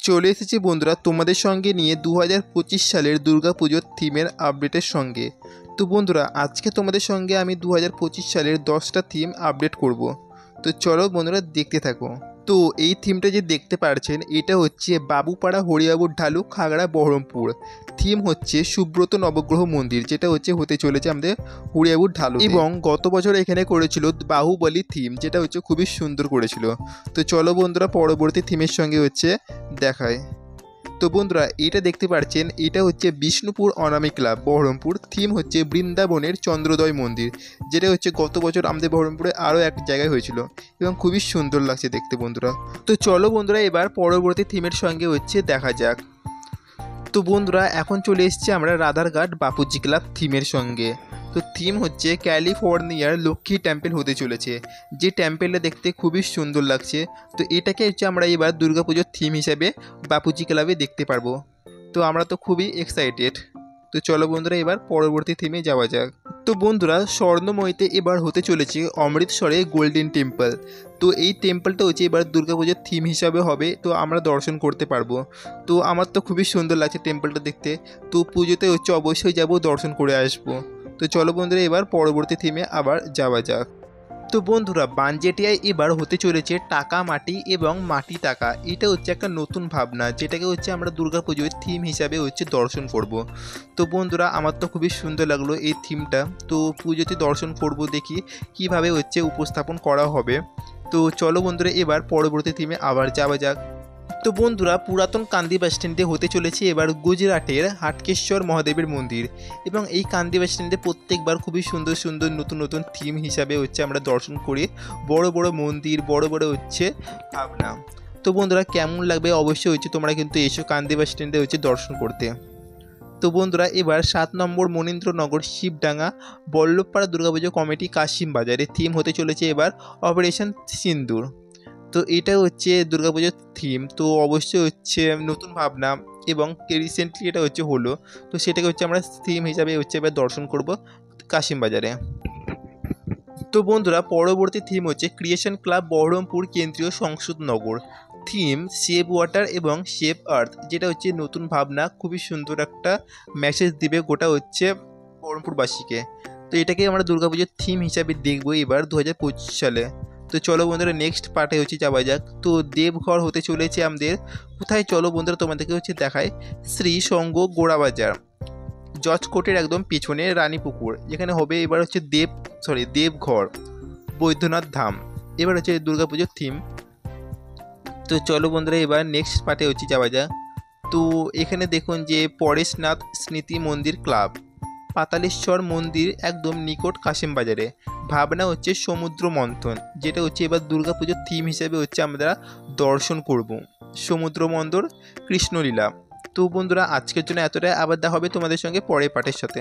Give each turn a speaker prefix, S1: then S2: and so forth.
S1: চলে এসেছি বন্ধুরা তোমাদের সঙ্গে নিয়ে 2025 সালের দুর্গাপুজোর থিমের আপডেটের সঙ্গে। তো বন্ধুরা আজকে তোমাদের সঙ্গে আমি 2025 সালের 10টা থিম আপডেট করব। তো চলো বন্ধুরা দেখতে থাকো। তো এই থিমটা যে দেখতে পাচ্ছেন এটা হচ্ছে বাবুপাড়া হরিবাবুর ঢালু খাগড়া বহরমপুর। থিম হচ্ছে সুব্রত নবগ্রহ মন্দির, যেটা হতে চলেছে আমাদের হরিবাবুর ঢালু। এবং গত বছর এখানে করেছিল বাহুবলী থিম, যেটা খুবই সুন্দর করেছিল। তো চলো বন্ধুরা পরবর্তী থিমের সঙ্গে দেখায়। তো বন্ধুরা এটা দেখতে পাচ্ছেন এটা হচ্ছে বিষ্ণুপুর অনামী ক্লাব বহরমপুর। থিম হচ্ছে বৃন্দাবনের চন্দ্রোদয় মন্দির, যেটা গত বছর আমাদের বহরমপুরে আরও এক জায়গায় হয়েছিল এবং খুবই সুন্দর লাগছে দেখতে বন্ধুরা। তো চলো বন্ধুরা এবার পরবর্তী থিমের সঙ্গে দেখা যাক। তো বন্ধুরা এখন চলে এসেছি আমরা রাধারঘাট বাপুজি ক্লাব থিমের সঙ্গে। তো থিম হচ্ছে ক্যালিফোর্নিয়ার লক্ষ্মী টেম্পল হতে চলেছে, যে টেম্পলটা দেখতে খুবই সুন্দর লাগছে। তো এটাকে আমরা এবার দুর্গাপুজোর থিম হিসাবে বাপুজি ক্লাবে দেখতে পারবো। তো আমরা তো খুবই এক্সাইটেড। তো চলো বন্ধুরা এবার পরবর্তী থিমে যাওয়া যাক। তো বন্ধুরা স্বর্ণময়ীতে এবার হতে চলেছে অমৃতসরে গোল্ডেন টেম্পল। তো এই টেম্পলটা এবার দুর্গাপুজোর থিম হিসাবে হবে, তো আমরা দর্শন করতে পারবো। তো আমার তো খুবই সুন্দর লাগছে টেম্পলটা দেখতে। তো পুজোতে অবশ্যই যাব, দর্শন করে আসবো। তো চলো বন্ধুরা এবার পরবর্তী থিমে আবার যাওয়া যাক। তো বন্ধুরা বানজেটিয়ায় এবার হতে চলেছে টাকা মাটি এবং মাটি টাকা। এটা একটা নতুন ভাবনা, যেটাকে আমরা দুর্গাপুজোর থিম হিসাবে দর্শন করব। তো বন্ধুরা আমার তো খুবই সুন্দর লাগলো এই থিমটা। তো পুজোতে দর্শন করব, দেখি কিভাবে উপস্থাপন করা হবে। তো চলো বন্ধুরা এবার পরবর্তী থিমে আবার যাওয়া যাক। তো বন্ধুরা পুরাতন কান্দি বাস স্ট্যান্ডে হতে চলেছে এবার গুজরাটের হাটকেশ্বর মহাদেবের মন্দির। এবং এই কান্দি বাস স্ট্যান্ডে প্রত্যেকবার খুবই সুন্দর সুন্দর নতুন নতুন থিম হিসাবে আমরা দর্শন করি। বড় বড় মন্দির, বড় বড় ভাবনা। তো বন্ধুরা কেমন লাগবে অবশ্যই তোমরা কিন্তু এসো কান্দি বাস স্ট্যান্ডে দর্শন করতে। তো বন্ধুরা এবার 7 নম্বর মনীন্দ্রনগর শিবডাঙ্গা বল্লভপাড়া দুর্গাপুজো কমিটি কাশিম বাজারে থিম হতে চলেছে এবার অপারেশন সিন্দুর। তো এটা দুর্গাপুজোর থিম। তো অবশ্যই নতুন ভাবনা এবং রিসেন্টলি এটা হলো। তো সেটাকে আমরা থিম হিসাবে এবার দর্শন করব কাশিম বাজারে। তো বন্ধুরা পরবর্তী থিম ক্রিয়েশন ক্লাব বহরমপুর কেন্দ্রীয় সংসদ নগর। থিম সেভ ওয়াটার এবং সেভ আর্থ, যেটা নতুন ভাবনা, খুবই সুন্দর একটা মেসেজ দিবে গোটা বহরমপুরবাসীকে। তো এটাকে আমরা দুর্গাপুজোর থিম হিসাবে দেখবো এবার 2025 সালে। তো চলো বন্ধুরা নেক্সট পার্টে যাওয়া যাক। তো দেবঘর হতে চলেছে আমাদের কোথায়, চলো বন্ধুরা তোমাদেরকে দেখায়। শ্রী সঙ্গ গোড়াবাজার জজ কোর্টের একদম পিছনে রানীপুকুর, যেখানে হবে এবার দেবঘর বৈদ্যনাথ ধাম। এবার দুর্গাপুজোর থিম। তো চলো বন্ধুরা এবার নেক্সট পার্টে যাওয়া যাক। তো এখানে দেখুন যে পরেশনাথ স্মৃতি মন্দির ক্লাব পাতালেশ্বর মন্দির একদম নিকট কাশিম বাজারে। ভাবনা সমুদ্র মন্থন, যেটা এবার দুর্গাপুজোর থিম হিসেবে আমরা দর্শন করব। সমুদ্র মন্দির কৃষ্ণলীলা। তো বন্ধুরা আজকের জন্য এতটাই, আবার দেখা হবে তোমাদের সঙ্গে পরের পাঠের সাথে।